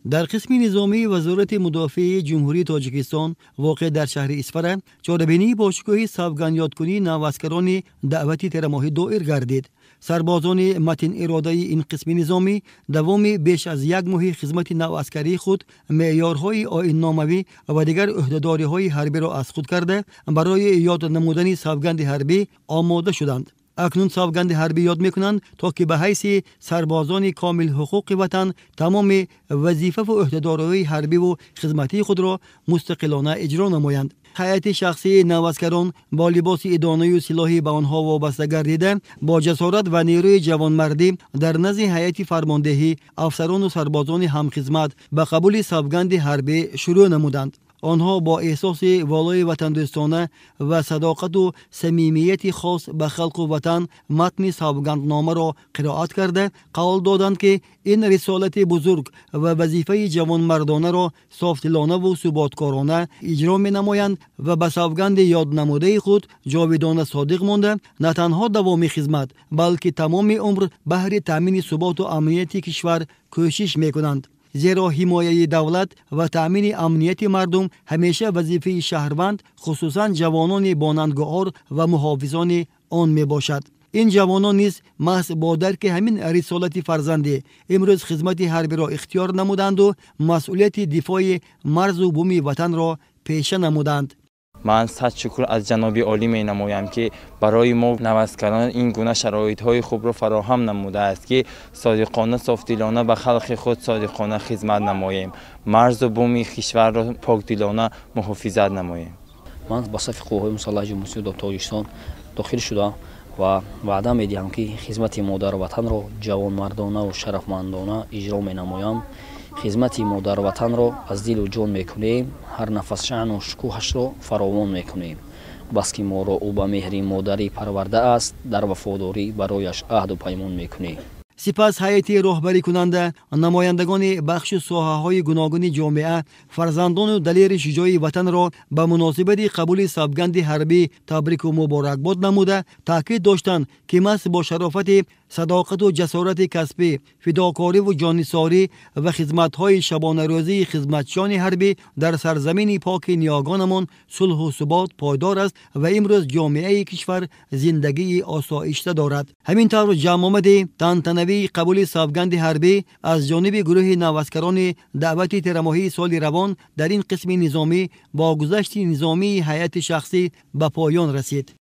در قسم نظامی وزارت مدافع جمهوری تاجیکستان واقع در شهر اسفر چاره‌بینی باشگاه سوگند یادکنی نواسکران دعوتی ترماهی دایر گردید. سربازان متین اراده این قسم نظامی دوام بیش از یک ماه خدمت نوعسکری خود معیارهای آیین ناموی و دیگر عهدهداری‌های حربی را از خود کرده برای یاد نمودن سوگند حربی آماده شدند. اکنون سوگند حربی یاد میکنند تا که به حیث سربازان کامل حقوق وطن تمام وظیفه و عهدهداری‌های حربی و خدمتی خود را مستقلانه اجرا نمایند. هیئت شخصی نواسکران با لباس ادانه و سلاحی به آنها وابسته گردیده با جسارت و نیروی جوانمردی در نزد هیئت فرماندهی افسران و سربازان همخدمت به قبول سوگند حربی شروع نمودند. آنها با احساس والای وطن دوستانه و صداقت و صمیمیت خاص به خلق و وطن متن سوگندنامه را قرائت کرده قول دادند که این رسالت بزرگ و وظیفه جوانمردانه را صافدلانه و ثباتکارانه اجرا می نمایند و به سوگند یاد نموده خود جاودانه صادق مانده نه تنها دوام خدمت بلکه تمام عمر بهر تامین ثبات و امنیت کشور کوشش می کنند. زیرا حمایت دولت و تأمین امنیت مردم همیشه وظیفه شهروند خصوصا جوانان بانندگار و محافظان آن می باشد. این جوانان نیز محض با درک همین رسالت فرزنده امروز خدمت حربی را اختیار نمودند و مسئولیت دفاع مرز و بوم وطن را پیشه نمودند. من صد شکر از جناب عالی می نمایم که برای ما نواسکران این گونه شرایط های خوب را فراهم نموده است که صادقانه صافدلانه به خلق خود صادقانه خدمت نماییم، مرز و بوم کشور را پاکدلانه محافظت نماییم. من با صف قوای مسلح جمهوری تاجیکستان داخل شدم و وعده می دهم که خدمت مادر وطن را جوانمردانه و شرفمندانه اجرا می نمایم. خدمت مادر وطن را از دل و جان میکنیم، هر نفس شأن و شکوهش را فراوان میکنیم. بس که ما را او به مهر مادری پرورده است، در وفاداری برایش عهد و پیمان میکنیم. سپس هیئت راهبری کننده نمایندگان بخش ساحه‌های گوناگون جامعه فرزندان و دلیر شجاع وطن را به مناسبت قبول سوگند حربی تبریک و مبارکباد نموده تاکید داشتند که محض با شرافت صداقت و جسارت کسبی، فداکاری و جانثاری و خدمت‌های شبانه روزی خدمتچیان حربی در سرزمین پاک نیاگانمان صلح و ثبات پایدار است و امروز جامعه کشور زندگی آسایشته دارد. همینطور جمع آمده تنتنوی قبول سوگند حربی از جانب گروه نواسکران دعوتی ترماهی سال روان در این قسم نظامی با گذشت نظامی هیئت شخصی به پایان رسید.